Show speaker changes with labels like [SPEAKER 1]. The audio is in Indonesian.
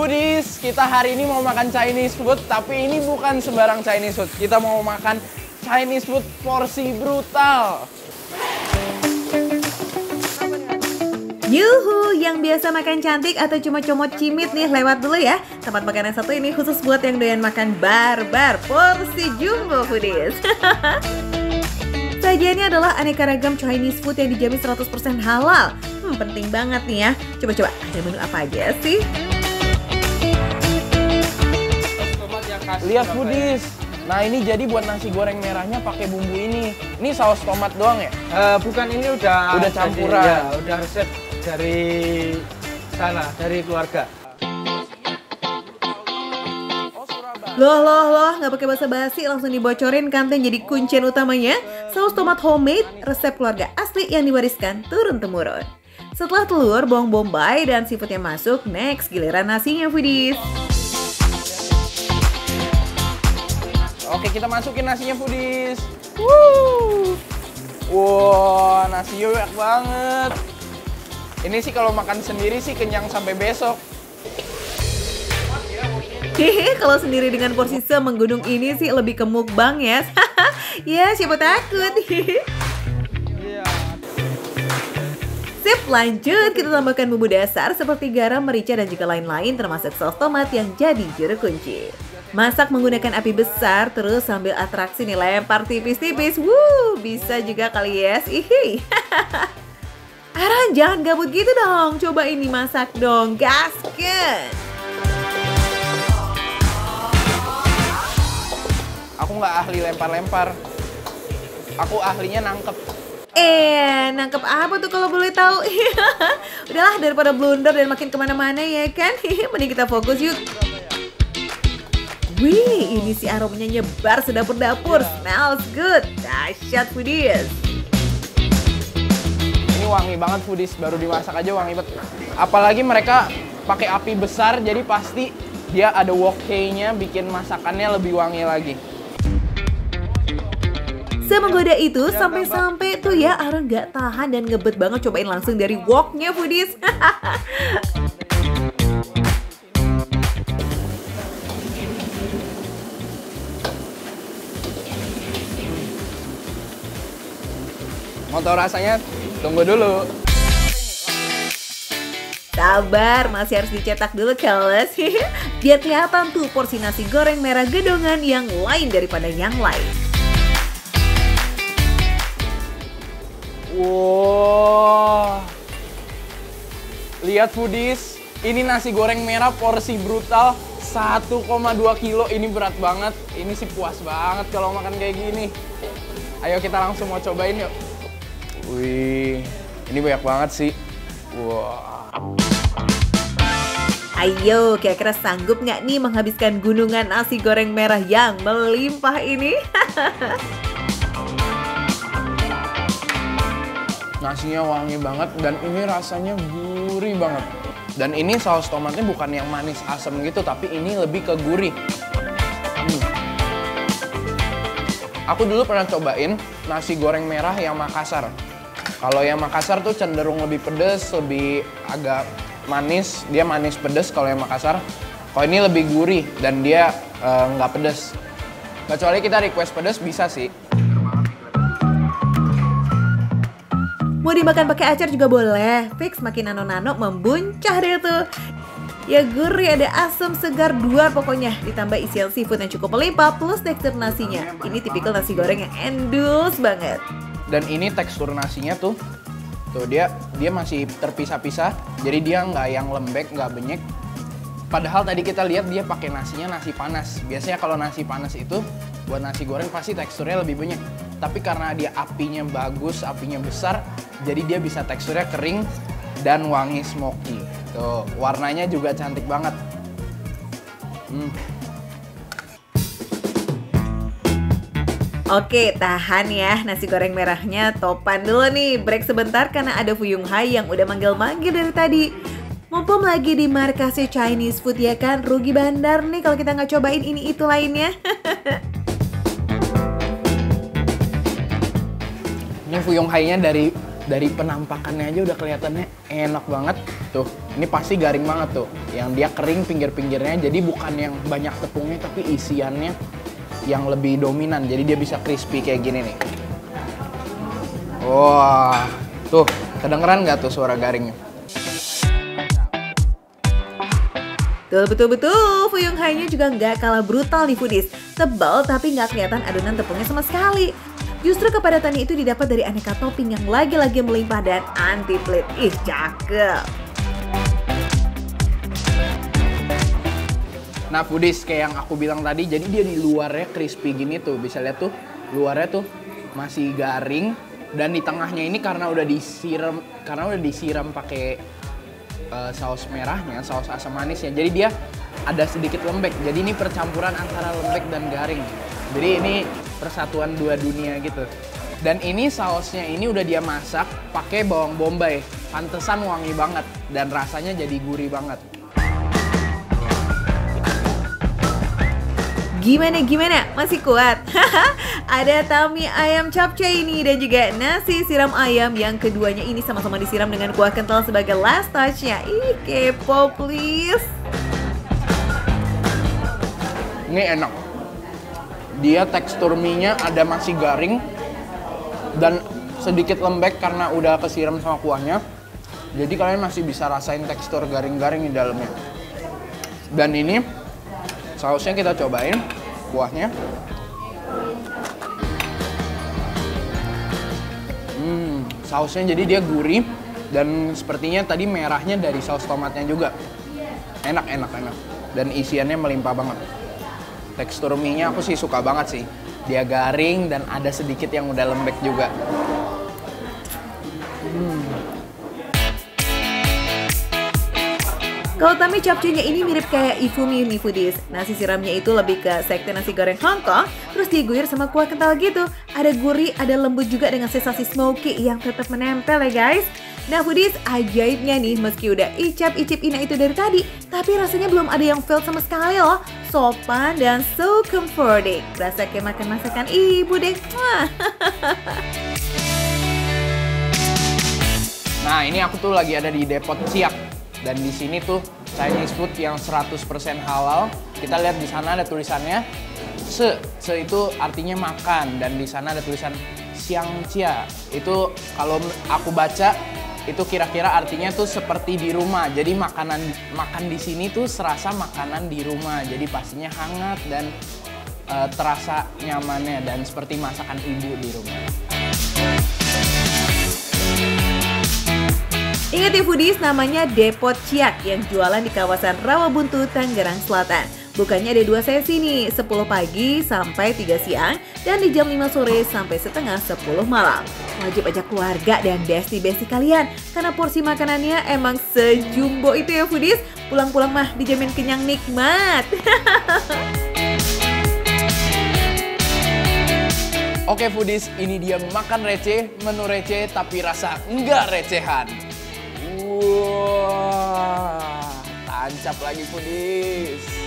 [SPEAKER 1] Foodies, kita hari ini mau makan Chinese food, tapi ini bukan sembarang Chinese food. Kita mau makan Chinese food porsi brutal.
[SPEAKER 2] Yuhu, yang biasa makan cantik atau cuma comot cimit nih, lewat dulu ya. Tempat makan yang satu ini khusus buat yang doyan makan barbar, porsi jumbo Foodies. Sajiannya adalah aneka ragam Chinese food yang dijamin 100% halal. Penting banget nih ya. Coba-coba, ada menu apa aja sih?
[SPEAKER 1] Lihat Foodies. Nah ini jadi buat nasi goreng merahnya pakai bumbu ini. Ini saus tomat doang ya?
[SPEAKER 3] Bukan, ini udah
[SPEAKER 1] campuran.
[SPEAKER 3] Ya, udah resep dari sana, dari keluarga.
[SPEAKER 2] Loh, nggak pakai basa-basi, langsung dibocorin kan tuh jadi kuncian utamanya. Saus tomat homemade, resep keluarga asli yang diwariskan turun-temurun. Setelah telur, bawang bombay, dan seafoodnya masuk, next giliran nasinya Foodies.
[SPEAKER 1] Oke, kita masukin nasinya Foodies. Wow, nasinya banyak banget. Ini sih kalau makan sendiri sih kenyang sampai besok.
[SPEAKER 2] Hehe, kalau sendiri dengan porsi semenggunung ini sih lebih ke mukbang ya. Ya, siapa takut. Sip, lanjut kita tambahkan bumbu dasar seperti garam, merica, dan juga lain-lain termasuk saus tomat yang jadi juru kunci. Masak menggunakan api besar, terus sambil atraksi nih lempar tipis-tipis. Bisa juga kali ya. Aran, jangan gabut gitu dong. Coba ini masak dong, gasken.
[SPEAKER 1] Aku nggak ahli lempar-lempar. Aku ahlinya nangkep.
[SPEAKER 2] Nangkep apa tuh kalau boleh tahu? Udahlah, daripada blunder dan makin kemana-mana ya kan. Mending kita fokus yuk. Wih, ini sih aromanya nyebar sedapur-dapur. Smells good. Dahsyat Foodies.
[SPEAKER 1] Ini wangi banget Foodies, baru dimasak aja wangi banget. Apalagi mereka pakai api besar, jadi pasti dia ada wok-nya bikin masakannya lebih wangi lagi.
[SPEAKER 2] Semenggoda itu sampai-sampai tuh ya Aran gak tahan dan ngebet banget cobain langsung dari wok-nya Foodies.
[SPEAKER 1] Mau tahu rasanya? Tunggu dulu.
[SPEAKER 2] Sabar, masih harus dicetak dulu keles. Biar kelihatan tuh porsi nasi goreng merah gedongan yang lain daripada yang lain.
[SPEAKER 1] Wow. Lihat Foodies, ini nasi goreng merah porsi brutal 1,2 kilo. Ini berat banget. Ini sih puas banget kalau makan kayak gini. Ayo kita langsung mau cobain yuk. Wih, ini banyak banget sih. Wah.
[SPEAKER 2] Ayo, kira-kira sanggup nggak nih menghabiskan gunungan nasi goreng merah yang melimpah ini?
[SPEAKER 1] Nasinya wangi banget dan ini rasanya gurih banget. Dan ini saus tomatnya bukan yang manis asam gitu, tapi ini lebih ke gurih. Aku dulu pernah cobain nasi goreng merah yang Makassar. Kalau yang Makassar tuh cenderung lebih pedes, lebih agak manis. Dia manis pedes kalau yang Makassar. Kalau ini lebih gurih dan dia nggak pedes. Kecuali kita request pedes bisa sih.
[SPEAKER 2] Mau dimakan pakai acar juga boleh. Fix makin nano-nano membuncah deh tuh. Ya gurih, ada asam segar duar pokoknya. Ditambah isian seafood yang cukup melimpah plus tekstur nasinya. Ini tipikal nasi goreng yang endus banget.
[SPEAKER 1] Dan ini tekstur nasinya tuh dia masih terpisah-pisah. Jadi dia nggak yang lembek, nggak benyek. Padahal tadi kita lihat dia pakai nasinya nasi panas. Biasanya kalau nasi panas itu buat nasi goreng pasti teksturnya lebih benyek. Tapi karena dia apinya bagus, apinya besar, jadi dia bisa teksturnya kering dan wangi smoky. Tuh, warnanya juga cantik banget.
[SPEAKER 2] Oke, tahan ya, nasi goreng merahnya topan dulu nih. Break sebentar karena ada Fuyung Hai yang udah manggil-manggil dari tadi. Mumpung lagi di markasnya Chinese food ya kan, rugi bandar nih kalau kita nggak cobain ini itu lainnya.
[SPEAKER 1] Ini Fuyung Hai-nya dari Dari penampakannya aja udah kelihatannya enak banget. Tuh, ini pasti garing banget tuh. Yang dia kering pinggir-pinggirnya, jadi bukan yang banyak tepungnya tapi isiannya yang lebih dominan. Jadi dia bisa crispy kayak gini nih. Wah, tuh kedengeran nggak tuh suara garingnya?
[SPEAKER 2] Betul, Fuyung Hai-nya juga nggak kalah brutal nih foodies. Tebal tapi nggak kelihatan adonan tepungnya sama sekali. Justru kepadatannya itu didapat dari aneka topping yang lagi-lagi melimpah dan anti pelit. Ih, cakep.
[SPEAKER 1] Nah foodies, kayak yang aku bilang tadi, jadi dia di luarnya crispy gini tuh. Bisa lihat tuh, luarnya tuh masih garing. Dan di tengahnya ini karena udah disiram pakai saus merahnya, saus asam manisnya. Jadi dia ada sedikit lembek. Jadi ini percampuran antara lembek dan garing. Jadi ini persatuan dua dunia gitu. Dan ini sausnya ini udah dia masak pakai bawang bombay. Pantesan wangi banget dan rasanya jadi gurih banget.
[SPEAKER 2] Gimana? Masih kuat? Ada tami ayam capcay ini dan juga nasi siram ayam yang keduanya ini sama-sama disiram dengan kuah kental sebagai last touch-nya. Ih, kepo please.
[SPEAKER 1] Ini enak. Dia tekstur mie-nya ada masih garing dan sedikit lembek karena udah kesiram sama kuahnya. Jadi kalian masih bisa rasain tekstur garing-garing di dalamnya. Dan ini sausnya kita cobain, kuahnya. Sausnya jadi dia gurih dan sepertinya tadi merahnya dari saus tomatnya juga. Enak. Dan isiannya melimpah banget. Tekstur mie-nya aku sih suka banget sih. Dia garing dan ada sedikit yang udah lembek juga.
[SPEAKER 2] Kalau tami capcay-nya ini mirip kayak ifumi nih foodies. Nasi siramnya itu lebih ke sekte nasi goreng Hongkong, terus diguyur sama kuah kental gitu. Ada gurih, ada lembut juga dengan sensasi smoky yang tetap menempel ya guys. Nah foodies, ajaibnya nih meski udah icap-icip Ina itu dari tadi, tapi rasanya belum ada yang failed sama sekali loh. Sopan dan so comforting. Berasa kayak makan masakan ibu deh. Wah.
[SPEAKER 1] Nah ini aku tuh lagi ada di Depot Siak. Dan di sini tuh Chinese food yang 100% halal. Kita lihat di sana ada tulisannya Se itu artinya makan, dan di sana ada tulisan Xiangjia. Itu kalau aku baca itu kira-kira artinya tuh seperti di rumah. Jadi makan di sini tuh serasa makanan di rumah. Jadi pastinya hangat dan terasa nyamannya dan seperti masakan ibu di rumah.
[SPEAKER 2] Ingat ya foodies, namanya Depot Siak yang jualan di kawasan Rawabuntu, Tangerang Selatan. Bukanya ada 2 sesi nih, 10 pagi sampai 3 siang dan di jam 5 sore sampai setengah 10 malam. Wajib ajak keluarga dan besti-besti kalian karena porsi makanannya emang sejumbo itu ya foodies. Pulang-pulang mah dijamin kenyang nikmat.
[SPEAKER 1] Oke foodies, ini dia makan receh, menu receh tapi rasa enggak recehan. Wah, tancap lagi foodies.